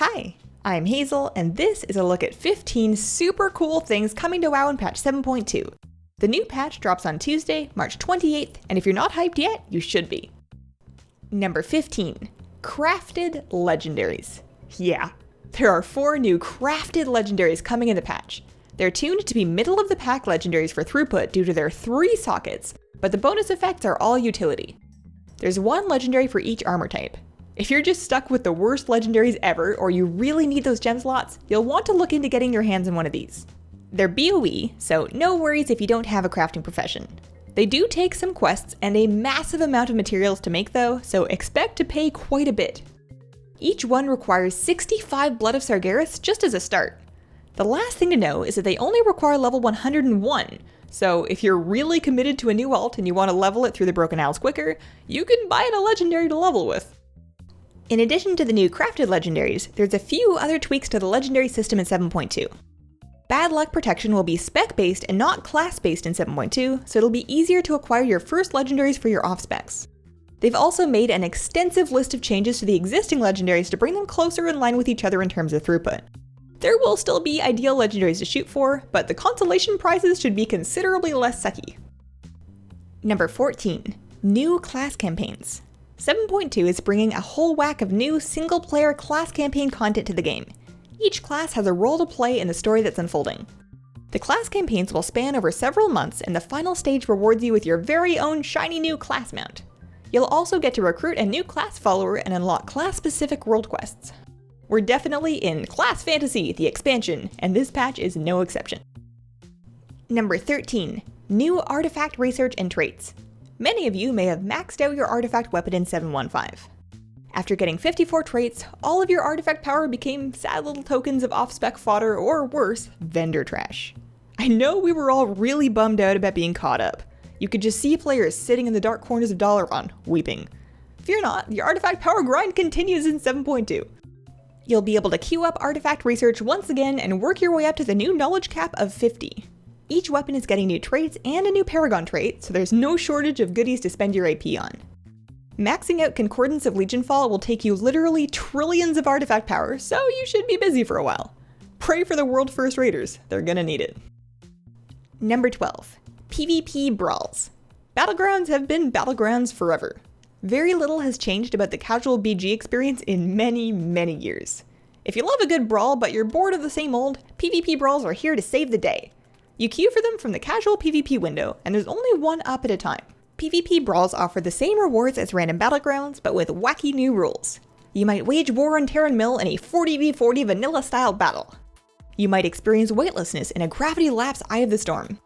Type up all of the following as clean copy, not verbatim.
Hi, I'm Hazel, and this is a look at 15 super cool things coming to WoW in patch 7.2. The new patch drops on Tuesday, March 28th, and if you're not hyped yet, you should be. Number 15. Crafted Legendaries. Yeah, there are 4 new crafted Legendaries coming in the patch. They're tuned to be middle-of-the-pack Legendaries for throughput due to their 3 sockets, but the bonus effects are all utility. There's 1 Legendary for each armor type. If you're just stuck with the worst Legendaries ever, or you really need those gem slots, you'll want to look into getting your hands on one of these. They're BOE, so no worries if you don't have a crafting profession. They do take some quests and a massive amount of materials to make though, so expect to pay quite a bit. Each one requires 65 Blood of Sargeras just as a start. The last thing to know is that they only require level 101, so if you're really committed to a new alt and you want to level it through the Broken Isles quicker, you can buy it a legendary to level with. In addition to the new crafted legendaries, there's a few other tweaks to the legendary system in 7.2. Bad luck protection will be spec-based and not class-based in 7.2, so it'll be easier to acquire your first legendaries for your off-specs. They've also made an extensive list of changes to the existing legendaries to bring them closer in line with each other in terms of throughput. There will still be ideal legendaries to shoot for, but the consolation prizes should be considerably less sucky. Number 14. New class campaigns. 7.2 is bringing a whole whack of new single-player class campaign content to the game. Each class has a role to play in the story that's unfolding. The class campaigns will span over several months, and the final stage rewards you with your very own shiny new class mount. You'll also get to recruit a new class follower and unlock class-specific world quests. We're definitely in Class Fantasy, the expansion, and this patch is no exception. Number 13. New artifact research and traits. Many of you may have maxed out your artifact weapon in 7.15. After getting 54 traits, all of your artifact power became sad little tokens of off-spec fodder, or worse, vendor trash. I know we were all really bummed out about being caught up. You could just see players sitting in the dark corners of Dalaran, weeping. Fear not, your artifact power grind continues in 7.2. You'll be able to queue up artifact research once again and work your way up to the new knowledge cap of 50. Each weapon is getting new traits and a new Paragon trait, so there's no shortage of goodies to spend your AP on. Maxing out Concordance of Legionfall will take you literally trillions of artifact power, so you should be busy for a while. Pray for the world first raiders, they're gonna need it. Number 12. PvP Brawls. Battlegrounds have been battlegrounds forever. Very little has changed about the casual BG experience in many, many years. If you love a good brawl but you're bored of the same old, PvP Brawls are here to save the day. You queue for them from the casual PvP window, and there's only one up at a time. PvP Brawls offer the same rewards as random battlegrounds, but with wacky new rules. You might wage war on Terran Mill in a 40v40 vanilla-style battle. You might experience weightlessness in a gravity lapse Eye of the Storm.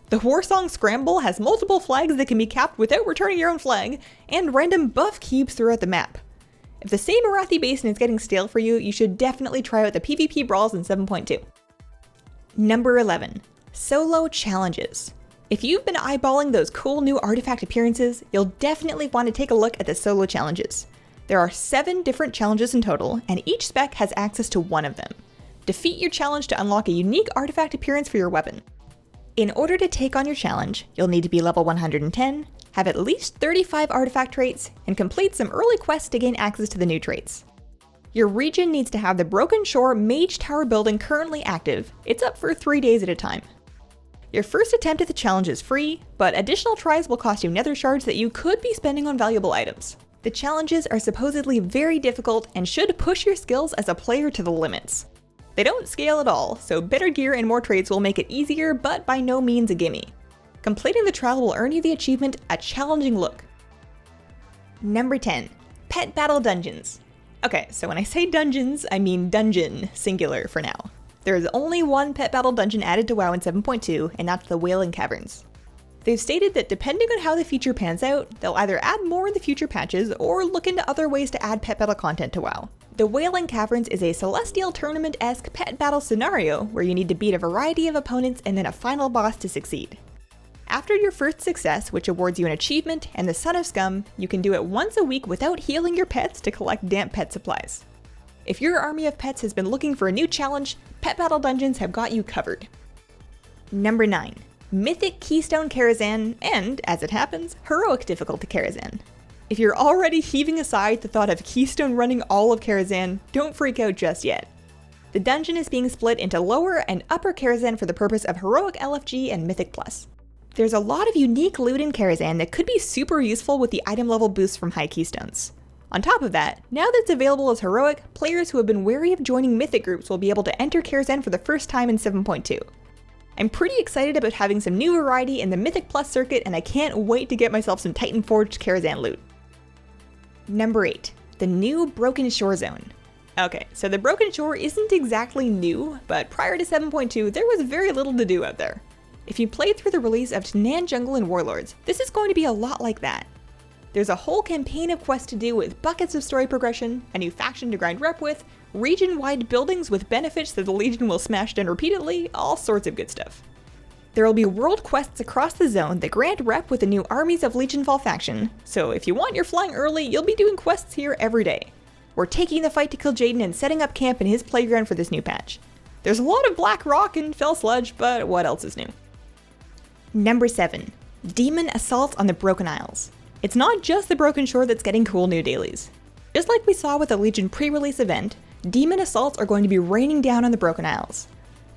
The Warsong Scramble has multiple flags that can be capped without returning your own flag, and random buff cubes throughout the map. If the same Arathi Basin is getting stale for you, you should definitely try out the PvP Brawls in 7.2. Number 11. Solo challenges. If you've been eyeballing those cool new artifact appearances, you'll definitely want to take a look at the solo challenges. There are 7 different challenges in total, and each spec has access to one of them. Defeat your challenge to unlock a unique artifact appearance for your weapon. In order to take on your challenge, you'll need to be level 110, have at least 35 artifact traits, and complete some early quests to gain access to the new traits. Your region needs to have the Broken Shore Mage Tower building currently active. It's up for 3 days at a time. Your first attempt at the challenge is free, but additional tries will cost you Nethershards that you could be spending on valuable items. The challenges are supposedly very difficult and should push your skills as a player to the limits. They don't scale at all, so better gear and more traits will make it easier, but by no means a gimme. Completing the trial will earn you the achievement, A Challenging Look. Number 10. Pet Battle Dungeons. Okay, so when I say dungeons, I mean dungeon, singular for now. There is only one pet battle dungeon added to WoW in 7.2, and that's the Wailing Caverns. They've stated that depending on how the feature pans out, they'll either add more in the future patches, or look into other ways to add pet battle content to WoW. The Wailing Caverns is a Celestial Tournament-esque pet battle scenario where you need to beat a variety of opponents and then a final boss to succeed. After your first success, which awards you an achievement and the Son of Scum, you can do it once a week without healing your pets to collect damp pet supplies. If your army of pets has been looking for a new challenge, Pet Battle Dungeons have got you covered. Number 9. Mythic Keystone Karazhan, and, as it happens, Heroic Difficulty Karazhan. If you're already heaving a sigh at the thought of Keystone running all of Karazhan, don't freak out just yet. The dungeon is being split into lower and upper Karazhan for the purpose of heroic LFG and Mythic Plus. There's a lot of unique loot in Karazhan that could be super useful with the item level boosts from high Keystones. On top of that, now that it's available as heroic, players who have been wary of joining Mythic groups will be able to enter Karazhan for the first time in 7.2. I'm pretty excited about having some new variety in the Mythic Plus circuit, and I can't wait to get myself some Titan Forged Karazhan loot. Number 8. The new Broken Shore Zone. Okay, so the Broken Shore isn't exactly new, but prior to 7.2 there was very little to do out there. If you played through the release of Tanan Jungle and Warlords, this is going to be a lot like that. There's a whole campaign of quests to do with buckets of story progression, a new faction to grind rep with, region-wide buildings with benefits that the Legion will smash down repeatedly, all sorts of good stuff. There will be world quests across the zone that grant rep with the new Armies of Legionfall faction, so if you want your flying early, you'll be doing quests here every day. We're taking the fight to kill Jaden and setting up camp in his playground for this new patch. There's a lot of black rock and fell sludge, but what else is new? Number 7. Demon Assault on the Broken Isles. It's not just the Broken Shore that's getting cool new dailies. Just like we saw with the Legion pre-release event, Demon Assaults are going to be raining down on the Broken Isles.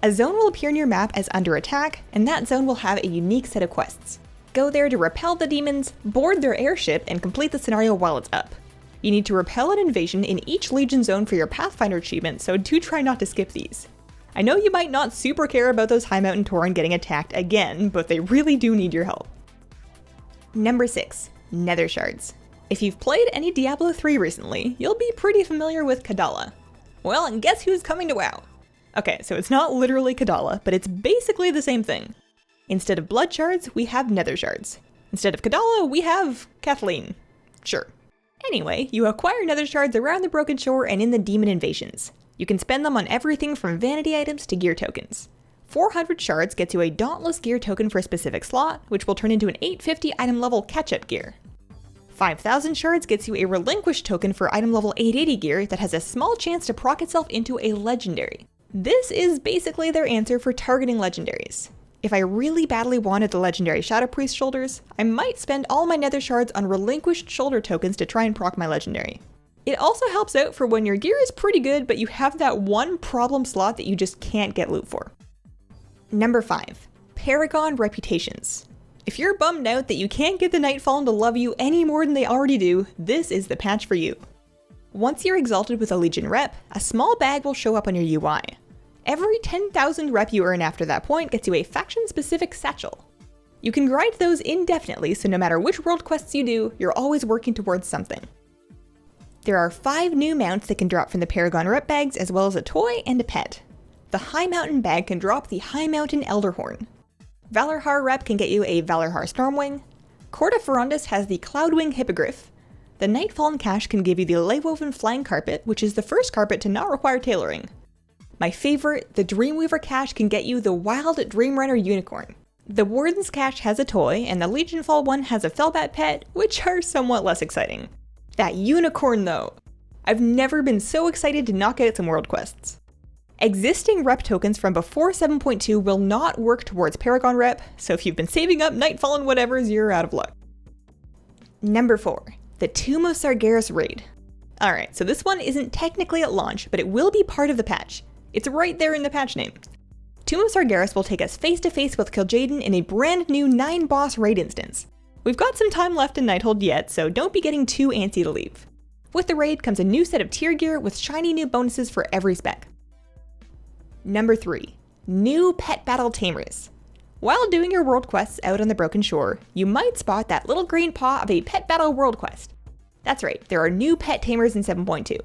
A zone will appear in your map as under attack, and that zone will have a unique set of quests. Go there to repel the demons, board their airship, and complete the scenario while it's up. You need to repel an invasion in each Legion zone for your Pathfinder achievement, so do try not to skip these. I know you might not super care about those High Mountain Tauren getting attacked again, but they really do need your help. Number 6. Nethershards. If you've played any Diablo 3 recently, you'll be pretty familiar with Kadala. Well, and guess who's coming to WoW? Okay, so it's not literally Kadala, but it's basically the same thing. Instead of blood shards, we have Nethershards. Instead of Kadala, we have Kathleen. Sure. Anyway, you acquire Nethershards around the Broken Shore and in the demon invasions. You can spend them on everything from vanity items to gear tokens. 400 shards gets you a Dauntless gear token for a specific slot, which will turn into an 850 item level catch-up gear. 5,000 shards gets you a Relinquish token for item level 880 gear that has a small chance to proc itself into a Legendary. This is basically their answer for targeting Legendaries. If I really badly wanted the Legendary Shadow Priest shoulders, I might spend all my Nether shards on Relinquished shoulder tokens to try and proc my Legendary. It also helps out for when your gear is pretty good, but you have that one problem slot that you just can't get loot for. Number 5. Paragon Reputations. If you're bummed out that you can't get the Nightfallen to love you any more than they already do, this is the patch for you. Once you're exalted with a Legion rep, a small bag will show up on your UI. Every 10,000 rep you earn after that point gets you a faction-specific satchel. You can grind those indefinitely, so no matter which world quests you do, you're always working towards something. There are 5 new mounts that can drop from the Paragon Rep bags, as well as a toy and a pet. The High Mountain bag can drop the High Mountain Elderhorn. Valorhar Rep can get you a Valorhar Stormwing. Corda Ferundus has the Cloudwing Hippogriff. The Nightfallen cache can give you the Leywoven Flying Carpet, which is the first carpet to not require tailoring. My favorite, the Dreamweaver cache can get you the Wild Dreamrunner Unicorn. The Warden's cache has a toy, and the Legionfall one has a Felbat pet, which are somewhat less exciting. That unicorn though! I've never been so excited to knock out some world quests. Existing rep tokens from before 7.2 will not work towards Paragon Rep, so if you've been saving up Nightfallen whatevers, you're out of luck. Number 4. The Tomb of Sargeras raid. Alright, so this one isn't technically at launch, but it will be part of the patch. It's right there in the patch name. Tomb of Sargeras will take us face to face with Kil'jaeden in a brand new 9-boss raid instance. We've got some time left in Nighthold yet, so don't be getting too antsy to leave. With the raid comes a new set of tier gear with shiny new bonuses for every spec. Number 3. New Pet Battle Tamers. While doing your world quests out on the Broken Shore, you might spot that little green paw of a Pet Battle world quest. That's right, there are new Pet Tamers in 7.2.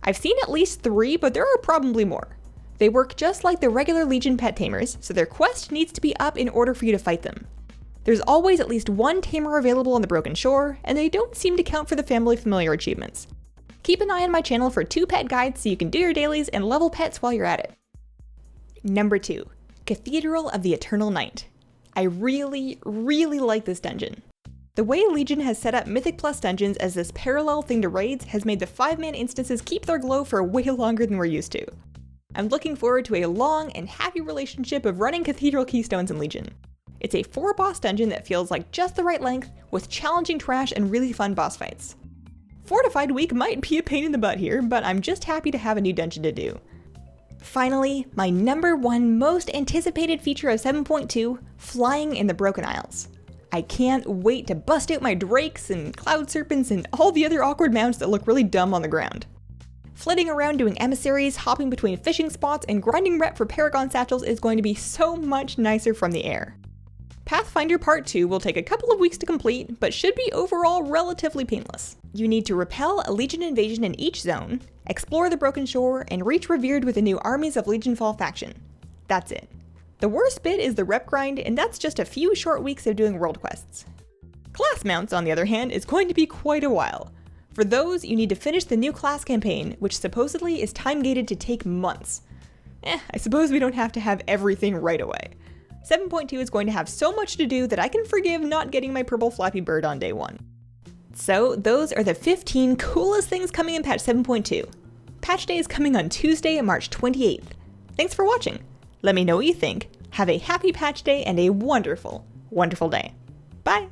I've seen at least 3, but there are probably more. They work just like the regular Legion Pet Tamers, so their quest needs to be up in order for you to fight them. There's always at least 1 Tamer available on the Broken Shore, and they don't seem to count for the Family Familiar achievements. Keep an eye on my channel for 2 pet guides so you can do your dailies and level pets while you're at it. Number 2. Cathedral of the Eternal Night. I really like this dungeon. The way Legion has set up Mythic Plus dungeons as this parallel thing to raids has made the 5-man instances keep their glow for way longer than we're used to. I'm looking forward to a long and happy relationship of running Cathedral Keystones in Legion. It's a 4-boss dungeon that feels like just the right length, with challenging trash and really fun boss fights. Fortified Week might be a pain in the butt here, but I'm just happy to have a new dungeon to do. Finally, my #1 most anticipated feature of 7.2, flying in the Broken Isles. I can't wait to bust out my drakes and cloud serpents and all the other awkward mounts that look really dumb on the ground. Flitting around doing emissaries, hopping between fishing spots, and grinding rep for Paragon satchels is going to be so much nicer from the air. Pathfinder Part 2 will take a couple of weeks to complete, but should be overall relatively painless. You need to repel a Legion invasion in each zone, explore the Broken Shore, and reach Revered with the new Armies of Legionfall faction. That's it. The worst bit is the rep grind, and that's just a few short weeks of doing world quests. Class mounts, on the other hand, is going to be quite a while. For those, you need to finish the new class campaign, which supposedly is time-gated to take months. I suppose we don't have to have everything right away. 7.2 is going to have so much to do that I can forgive not getting my purple Flappy Bird on day 1. So those are the 15 coolest things coming in patch 7.2. Patch day is coming on Tuesday, March 28th. Thanks for watching. Let me know what you think. Have a happy patch day and a wonderful, wonderful day. Bye!